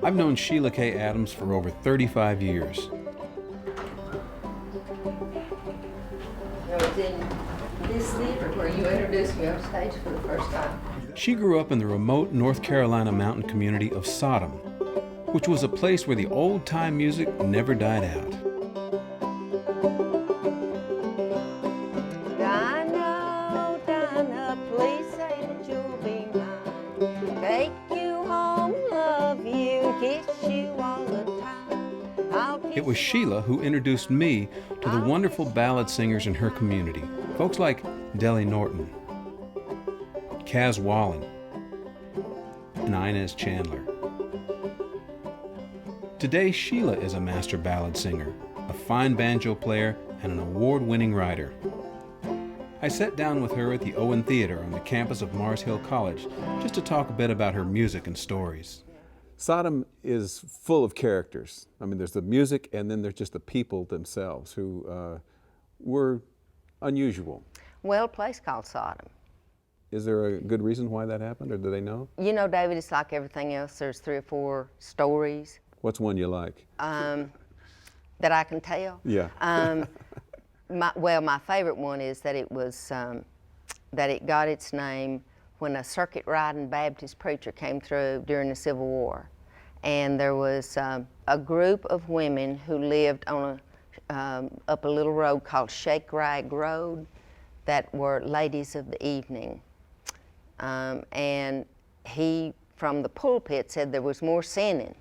I've known Sheila K. Adams for over 35 years. I was in this theater where you introduced me on stage for the first time. She grew up in the remote North Carolina mountain community of Sodom, which was a place where the old-time music never died out. Dinah, please say that you'll be mine. Take you home, love you, kiss you all the time. It was Sheila who introduced me to the wonderful ballad singers in her community, folks like Deli Norton, Kaz Wallen, and Inez Chandler. Today, Sheila is a master ballad singer, a fine banjo player, and an award-winning writer. I sat down with her at the Owen Theater on the campus of Mars Hill College just to talk a bit about her music and stories. Sodom is full of characters. I mean, there's the music, and then there's just the people themselves who were unusual. Well, a place called Sodom. Is there a good reason why that happened, or do they know? You know, David, it's like everything else. There's 3 or 4 stories. What's one you like? That I can tell. Yeah. My favorite one is that it was that it got its name when a circuit riding Baptist preacher came through during the Civil War, and there was a group of women who lived on up a little road called Shake Rag Road that were ladies of the evening, and he from the pulpit said there was more sinning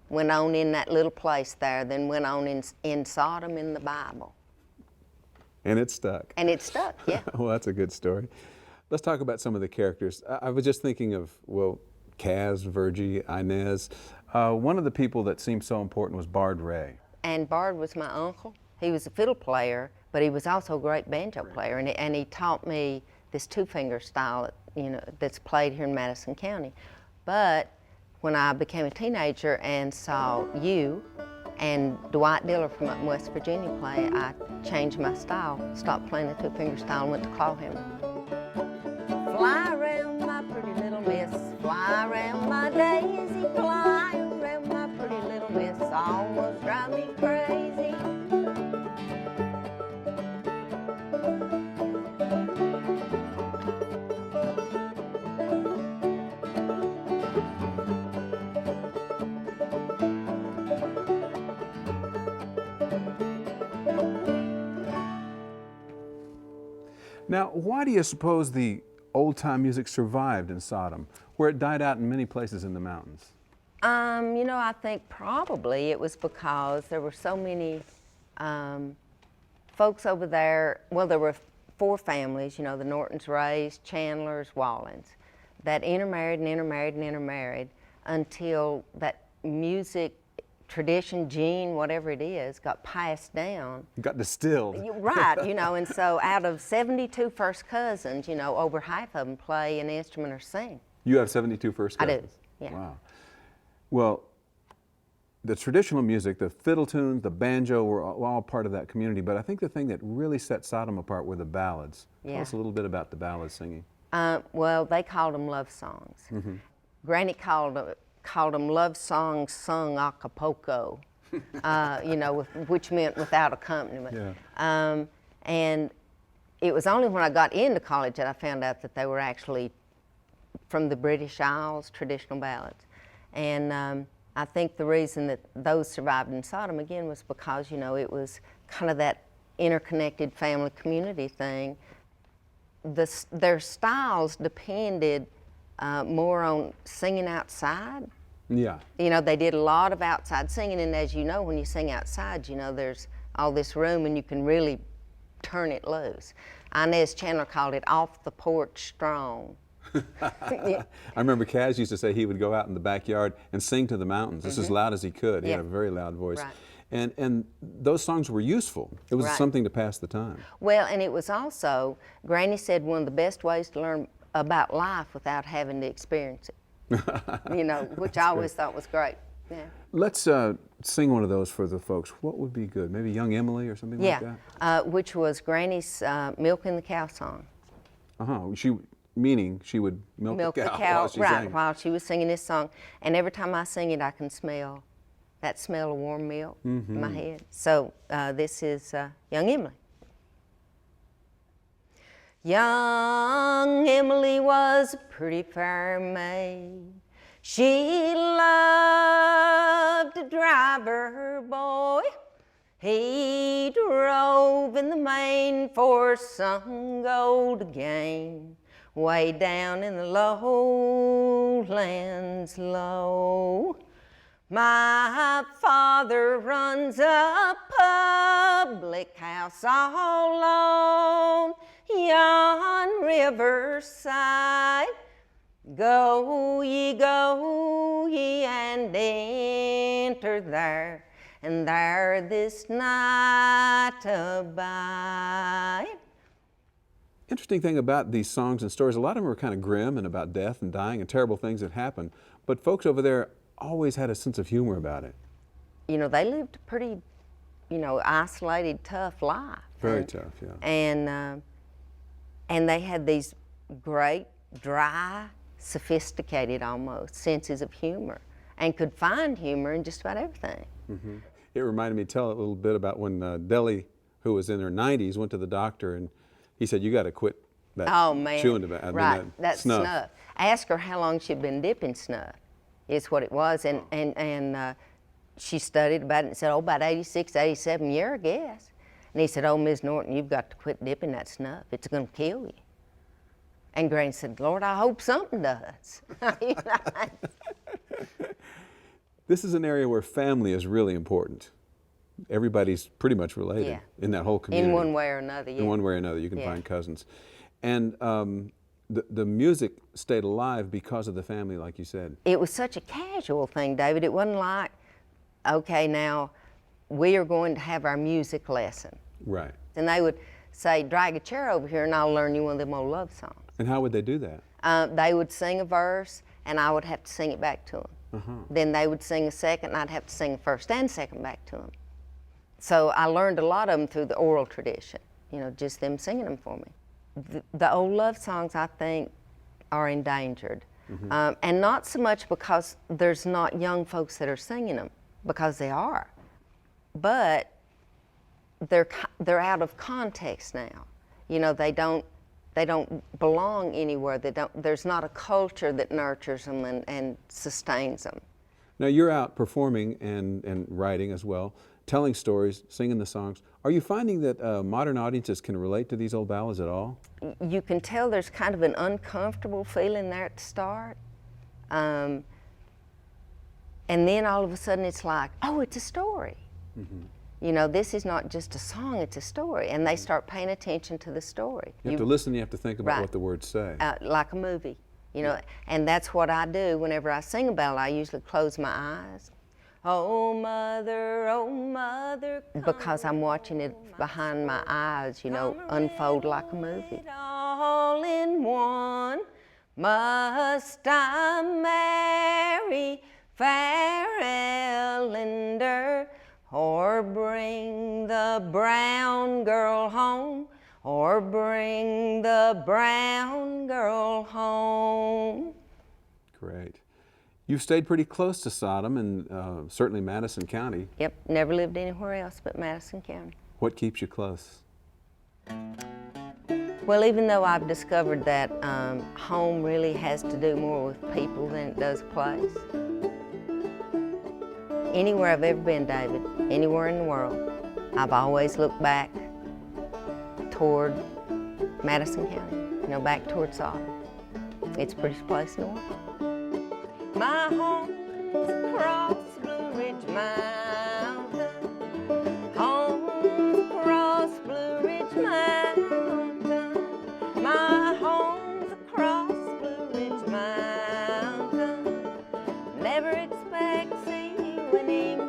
went on in that little place there than went on in Sodom in the Bible. And it stuck. And it stuck, yeah. Well, that's a good story. Let's talk about some of the characters. I was just thinking of, well, Kaz, Virgie, Inez. One of the people that seemed so important was Bard Ray. And Bard was my uncle. He was a fiddle player, but he was also a great banjo player. And he taught me this 2-finger style, you know, that's played here in Madison County. But when I became a teenager and saw you and Dwight Diller from up in West Virginia play, I changed my style, stopped playing the 2-finger style and went to clawhammer. Fly around my pretty little miss, fly around my daisy, fly around my pretty little miss, almost drive me crazy. Now, why do you suppose the old-time music survived in Sodom, where it died out in many places in the mountains? You know, I think probably it was because there were so many folks over there. Well, there were 4 families, you know, the Nortons, Rays, Chandlers, Wallens, that intermarried and intermarried and intermarried until that music tradition, gene, whatever it is, got passed down. Got distilled. Right, you know, and so out of 72 first cousins, you know, over half of them play an instrument or sing. You have 72 first cousins? I do, yeah. Wow. Well, the traditional music, the fiddle tunes, the banjo were all part of that community, but I think the thing that really set Sodom apart were the ballads. Yeah. Tell us a little bit about the ballad singing. Well, they called them love songs. Mm-hmm. Granny called them love songs sung a cappella, you know, which meant without accompaniment. Yeah. And it was only when I got into college that I found out that they were actually from the British Isles, traditional ballads. And I think the reason that those survived in Sodom, again, was because, you know, it was kind of that interconnected family community thing. Their styles depended more on singing outside. Yeah. You know, they did a lot of outside singing, and as you know, when you sing outside, you know, there's all this room and you can really turn it loose. Inez Chandler called it off the porch strong. Yeah. I remember Kaz used to say he would go out in the backyard and sing to the mountains, just as loud as he could. He had a very loud voice. Right. And those songs were useful. It was something to pass the time. Well, and it was also, Granny said, one of the best ways to learn about life without having to experience it. You know, which I always thought was great. Yeah. Let's sing one of those for the folks, what would be good? Maybe Young Emily or something like that? Yeah, which was Granny's milking the cow song. Meaning she would milk the cow while she right, sang. while she was singing this song. And every time I sing it, I can smell that smell of warm milk in my head. So this is Young Emily. Young Emily was a pretty fair maid. She loved to drive her boy. He drove in the main for some gold to gain, way down in the lowlands low. My father runs a public house all on yon riverside. Go ye, and enter there, and there this night abide. Interesting thing about these songs and stories, a lot of them are kind of grim and about death and dying and terrible things that happen, but folks over there always had a sense of humor about it. You know, they lived a pretty, isolated, tough life. Very tough, yeah. And they had these great, dry, sophisticated almost senses of humor, and could find humor in just about everything. Mm-hmm. It reminded me, tell a little bit about when Deli, who was in her 90s, went to the doctor and he said, "You got to quit that chewing tobacco." Right, that snuff. Ask her how long she'd been dipping snuff, is what it was, and she studied about it and said, about 86, 87 years, I guess. And he said, Ms. Norton, you've got to quit dipping that snuff. It's going to kill you. And Granny said, Lord, I hope something does. This is an area where family is really important. Everybody's pretty much related in that whole community. In one way or another, yeah. In one way or another, you can find cousins. And the music stayed alive because of the family, like you said. It was such a casual thing, David. It wasn't like, okay, now we are going to have our music lesson. Right. And they would say, drag a chair over here and I'll learn you one of them old love songs. And how would they do that? They would sing a verse and I would have to sing it back to them. Then they would sing a second and I'd have to sing a first and second back to them. So I learned a lot of them through the oral tradition, just them singing them for me. The old love songs, I think, are endangered. And not so much because there's not young folks that are singing them, because they are. But they're out of context now. They don't belong anywhere. There's not a culture that nurtures them and sustains them. Now you're out performing and writing as well, telling stories, singing the songs. Are you finding that modern audiences can relate to these old ballads at all? You can tell there's kind of an uncomfortable feeling there at the start. And then all of a sudden it's like, oh, it's a story. This is not just a song, it's a story. And they start paying attention to the story. You have to listen, you have to think about what the words say. Like a movie, and that's what I do whenever I sing a ballad. I usually close my eyes. Oh mother, because I'm watching it behind my eyes, unfold like a movie. All in one, must I marry fair Ellender, or bring the brown girl home, or bring the brown girl home? Great. You've stayed pretty close to Sodom and certainly Madison County. Yep, never lived anywhere else but Madison County. What keeps you close? Well, even though I've discovered that home really has to do more with people than it does place. Anywhere I've ever been, David, anywhere in the world, I've always looked back toward Madison County, back toward Sodom. It's the prettiest place in the world. My home's across Blue Ridge Mountain. Home's across Blue Ridge Mountain. My home's across Blue Ridge Mountain. Never expect to see you anymore.